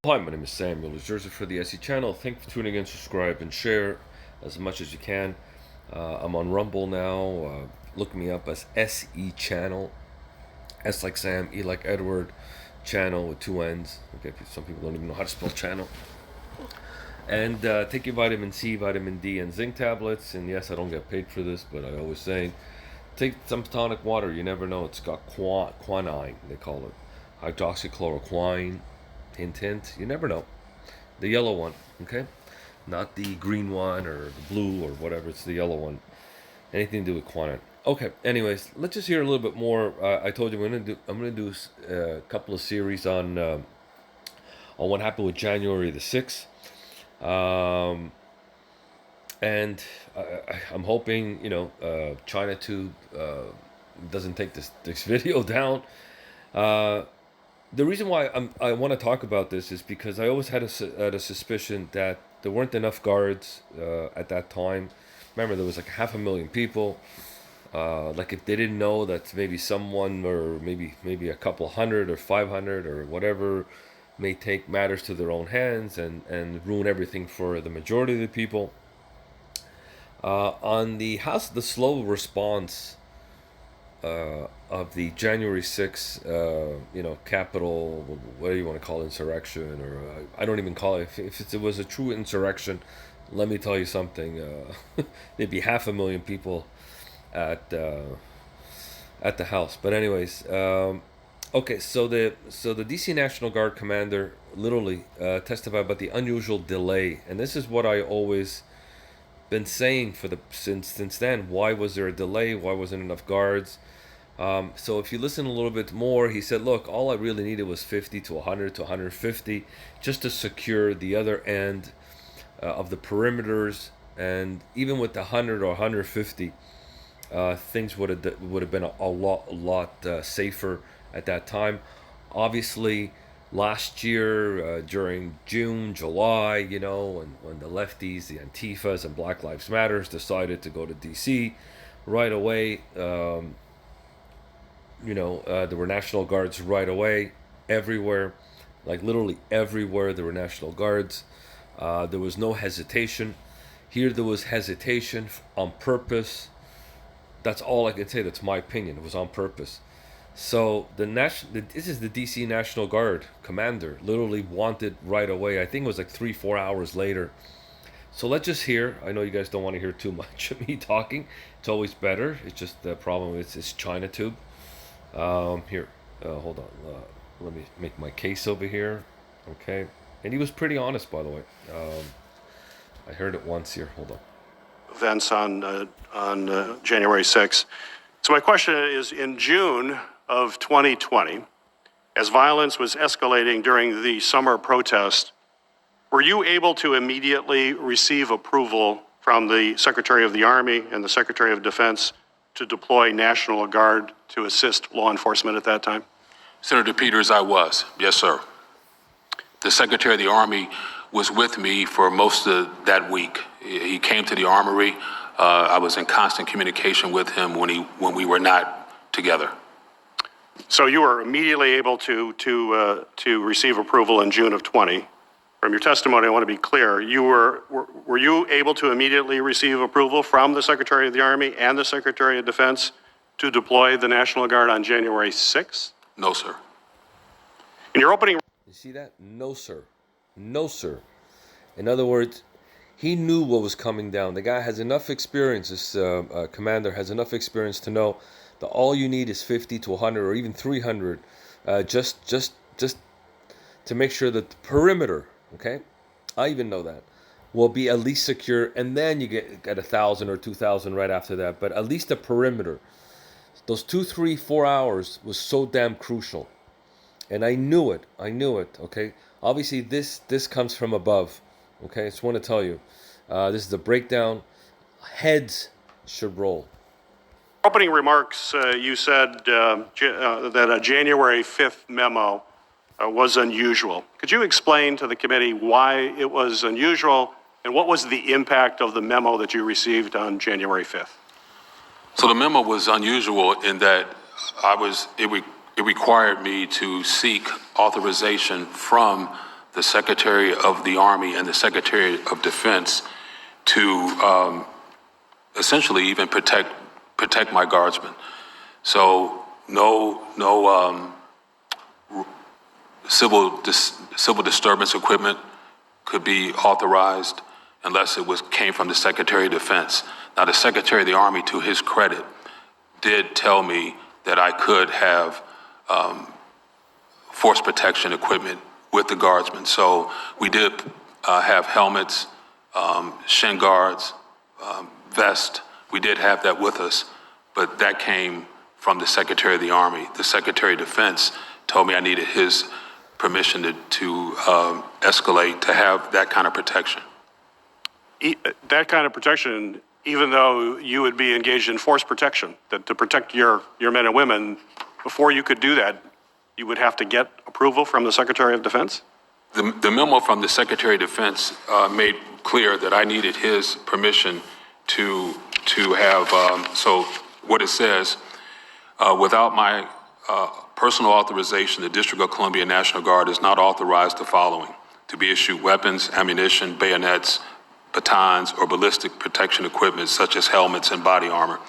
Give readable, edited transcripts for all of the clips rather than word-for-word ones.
Hi, my name is Samuel. It's Jersey for the SE channel. Thank you for tuning in, subscribe, and share as much as you can. I'm on Rumble now. Look me up as SE channel. S like Sam, E like Edward, channel with two N's. Okay, some people don't even know how to spell channel. And take your vitamin C, vitamin D, and zinc tablets. And yes, I don't get paid for this, but I always say, take some tonic water. You never know. It's got quinine, they call it. Hydroxychloroquine. Hint, hint. You never know. The yellow one, okay? Not the green one or the blue or whatever. It's the yellow one. Anything to do with quinine. Okay. Anyways, let's just hear a little bit more. I told you I'm gonna do a couple of series on what happened with January the 6th. And I'm hoping ChinaTube doesn't take this video down. The reason why I want to talk about this is because I always had a suspicion that there weren't enough guards at that time. Remember, there was like 500,000 people. Like if they didn't know that maybe someone or maybe a couple hundred or 500 or whatever may take matters to their own hands and ruin everything for the majority of the people. On the slow response of the January 6th, Capitol, what do you want to call it, insurrection, or I don't even call it. If it was a true insurrection, let me tell you something. There'd be 500,000 people at the house. But anyways, okay. So the DC National Guard commander literally testified about the unusual delay, and this is what I always been saying since then. Why was there a delay? Why wasn't enough guards? So if you listen a little bit more, he said, look, all I really needed was 50 to 100 to 150 just to secure the other end of the perimeters. And even with the 100 or 150, things would have been a lot safer at that time. Obviously, last year during June, July, when the lefties, the Antifas, and Black Lives Matters decided to go to DC right away. There were National Guards right away, everywhere, like literally everywhere there were National Guards. There was no hesitation. Here there was hesitation on purpose. That's all I can say. That's my opinion. It was on purpose. So this is the DC National Guard commander, literally wanted right away. I think it was like 3-4 hours later. So let's just hear. I know you guys don't want to hear too much of me talking. It's always better. It's just the problem is it's ChinaTube. Here, hold on. Let me make my case over here. Okay. And he was pretty honest, by the way. I heard it once here. Hold on. Events on January 6th. So my question is, in June of 2020, as violence was escalating during the summer protest, were you able to immediately receive approval from the Secretary of the Army and the Secretary of Defense to deploy National Guard to assist law enforcement at that time? Senator Peters, I was. Yes, sir. The Secretary of the Army was with me for most of that week. He came to the Armory. I was in constant communication with him when we were not together. So you were immediately able to receive approval in June of 20. From your testimony, I want to be clear. Were you able to immediately receive approval from the Secretary of the Army and the Secretary of Defense to deploy the National Guard on January 6th? No, sir. In your opening... You see that? No, sir. No, sir. In other words, he knew what was coming down. The guy has enough experience, this commander has enough experience to know that all you need is 50 to 100 or even 300 just to make sure that the perimeter, okay, I even know that, will be at least secure, and then you get 1,000 or 2,000 right after that, but at least the perimeter. Those 2, 3, 4 hours was so damn crucial. And I knew it, okay? Obviously, this comes from above, okay? I just want to tell you. This is a breakdown. Heads should roll. Opening remarks, you said that a January 5th memo was unusual. Could you explain to the committee why it was unusual and what was the impact of the memo that you received on January 5th? So the memo was unusual in that it required me to seek authorization from the Secretary of the Army and the Secretary of Defense to essentially even protect my guardsmen. So no civil disturbance equipment could be authorized unless it came from the Secretary of Defense. Now, the Secretary of the Army, to his credit, did tell me that I could have force protection equipment with the guardsmen. So we did have helmets, shin guards, vest. We did have that with us, but that came from the Secretary of the Army. The Secretary of Defense told me I needed his permission to escalate to have that kind of protection. That kind of protection, even though you would be engaged in force protection, that to protect your men and women, before you could do that, you would have to get approval from the Secretary of Defense? The memo from the Secretary of Defense made clear that I needed his permission to have, so what it says, without my personal authorization, the District of Columbia National Guard is not authorized the following: to be issued weapons, ammunition, bayonets, batons, or ballistic protection equipment such as helmets and body armor.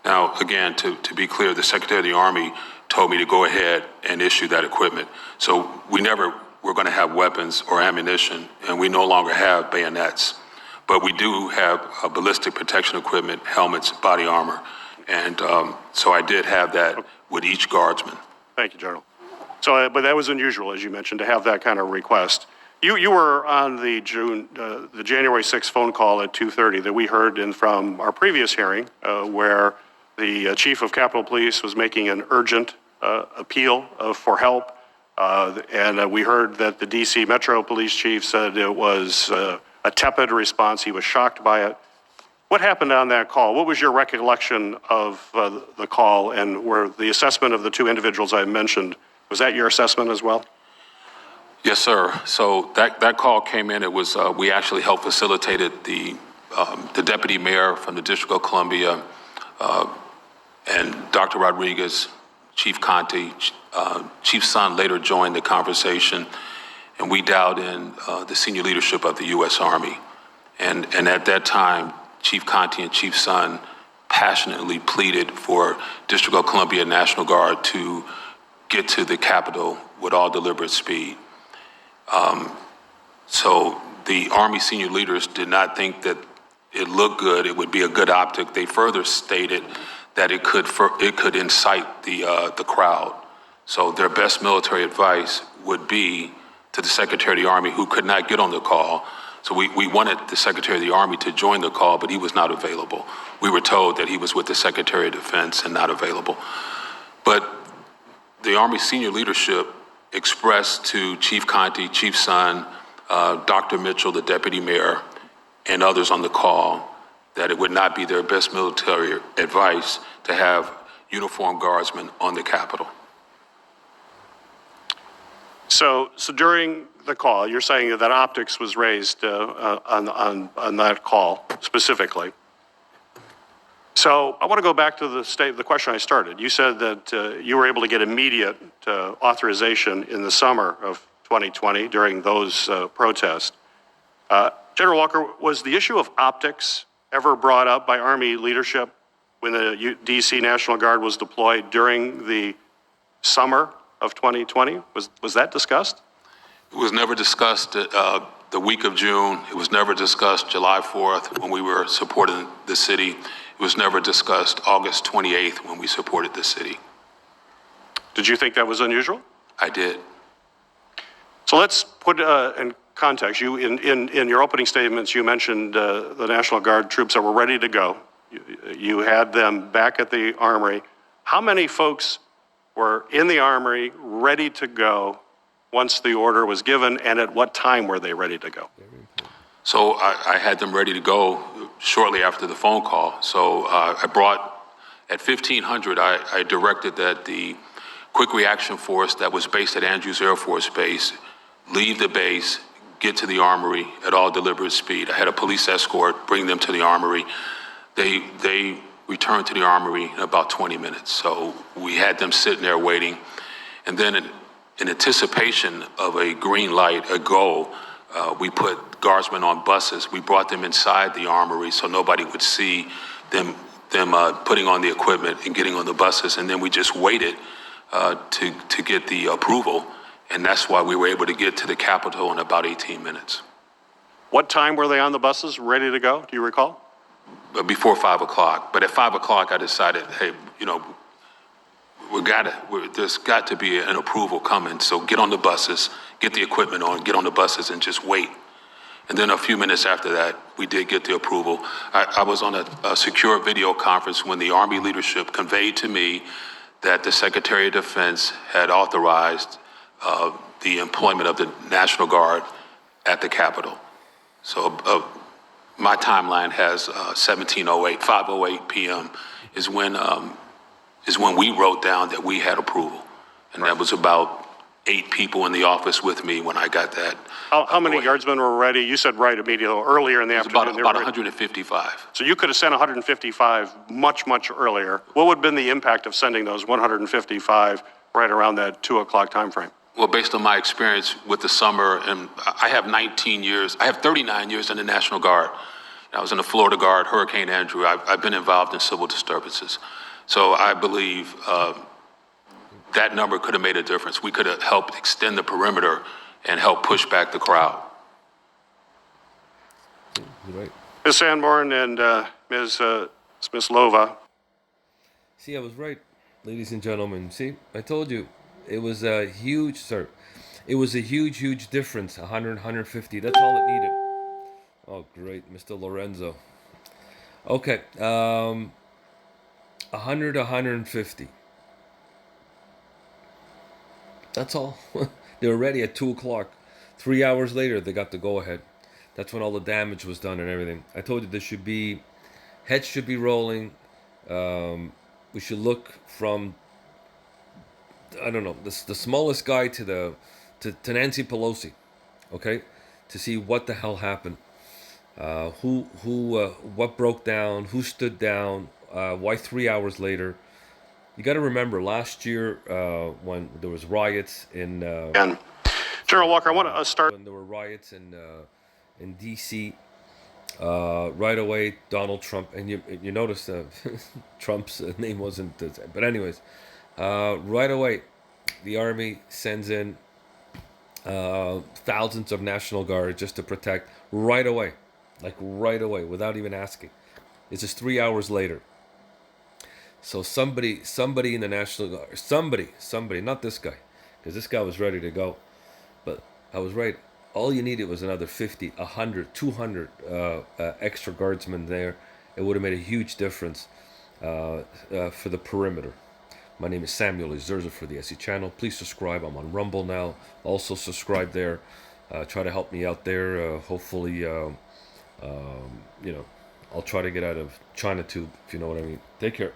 Now, again, to be clear, the Secretary of the Army told me to go ahead and issue that equipment. So we never were going to have weapons or ammunition, and we no longer have bayonets. But we do have ballistic protection equipment, helmets, body armor. And so I did have that with each guardsman. Thank you, General. So, but that was unusual, as you mentioned, to have that kind of request. You were on the January 6th phone call at 2:30 that we heard from our previous hearing, where the Chief of Capitol Police was making an urgent appeal for help. And we heard that the DC Metro Police Chief said it was a tepid response. He was shocked by it. What happened on that call? What was your recollection of the call, and were the assessment of the two individuals I mentioned, was that your assessment as well? Yes, sir. So that call came in. It was we actually helped facilitated the deputy mayor from the District of Columbia and Dr. Rodriguez, Chief Conte, Chief Son later joined the conversation, and we dialed in the senior leadership of the U.S. Army. And at that time, Chief Conte and Chief Son passionately pleaded for District of Columbia National Guard to get to the Capitol with all deliberate speed. So the Army senior leaders did not think that it looked good, it would be a good optic. They further stated that it could incite the crowd. So their best military advice would be to the Secretary of the Army, who could not get on the call. So we wanted the Secretary of the Army to join the call, but he was not available. We were told that he was with the Secretary of Defense and not available. But the Army senior leadership expressed to Chief Conte, Chief Son, Dr. Mitchell, the deputy mayor, and others on the call that it would not be their best military advice to have uniformed guardsmen on the Capitol. So during the call, you're saying that optics was raised on that call specifically. So I want to go back to the question I started. You said that you were able to get immediate authorization in the summer of 2020 during those protests. General Walker, was the issue of optics ever brought up by Army leadership when the DC National Guard was deployed during the summer of 2020? Was that discussed? It was never discussed the week of June. It was never discussed July 4th when we were supporting the city. It was never discussed August 28th when we supported the city. Did you think that was unusual? I did. So let's put in context. You, in your opening statements, you mentioned the National Guard troops that were ready to go. You had them back at the Armory. How many folks were in the Armory ready to go once the order was given, and at what time were they ready to go? So I had them ready to go shortly after the phone call. So I brought, at 1500, I directed that the quick reaction force that was based at Andrews Air Force Base leave the base, get to the Armory at all deliberate speed. I had a police escort bring them to the Armory. They returned to the Armory in about 20 minutes. So we had them sitting there waiting. And then in anticipation of a green light, a go, we put guardsmen on buses. We brought them inside the armory so nobody would see them putting on the equipment and getting on the buses. And then we just waited to get the approval. And that's why we were able to get to the Capitol in about 18 minutes. What time were they on the buses, ready to go? Do you recall? Before 5 o'clock. But at 5 o'clock, I decided, hey, there's got to be an approval coming. So get on the buses, get the equipment on, get on the buses, and just wait. And then a few minutes after that, we did get the approval. I was on a secure video conference when the Army leadership conveyed to me that the Secretary of Defense had authorized the employment of the National Guard at the Capitol. So my timeline has 17:08, 5:08 p.m. is when we wrote down that we had approval. And that was about 8 people in the office with me when I got that. How many guardsmen were ready? You said right immediately, earlier in the afternoon. About 155. So you could have sent 155 much, much earlier. What would have been the impact of sending those 155 right around that 2 o'clock time frame? Well, based on my experience with the summer, and I have 39 years in the National Guard. I was in the Florida Guard, Hurricane Andrew. I've been involved in civil disturbances. So I believe that number could have made a difference. We could have helped extend the perimeter and help push back the crowd. You're right. Ms. Sanborn and Ms. Lova. See, I was right, ladies and gentlemen. See, I told you, it was a huge, huge difference. 100, 150. That's all it needed. Oh, great, Mr. Lorenzo. Okay, 100, 150. That's all. They were ready at 2 o'clock. 3 hours later, they got the go-ahead. That's when all the damage was done and everything. I told you heads should be rolling. We should look from, I don't know, the smallest guy to Nancy Pelosi, okay, to see what the hell happened. What broke down? Who stood down? Why 3 hours later? You got to remember last year when there was riots in. And General Walker, I want to start. When there were riots in D.C. Right away, Donald Trump, and you notice Trump's name wasn't. But anyways, right away, the Army sends in thousands of National Guard just to protect. Right away, without even asking. It's just 3 hours later. So somebody in the National Guard, somebody, not this guy, because this guy was ready to go. But I was right. All you needed was another 50, 100, 200 extra guardsmen there. It would have made a huge difference for the perimeter. My name is Samuel Ezerza for the SE channel. Please subscribe. I'm on Rumble now. Also subscribe there. Try to help me out there. Hopefully, I'll try to get out of ChinaTube, if you know what I mean. Take care.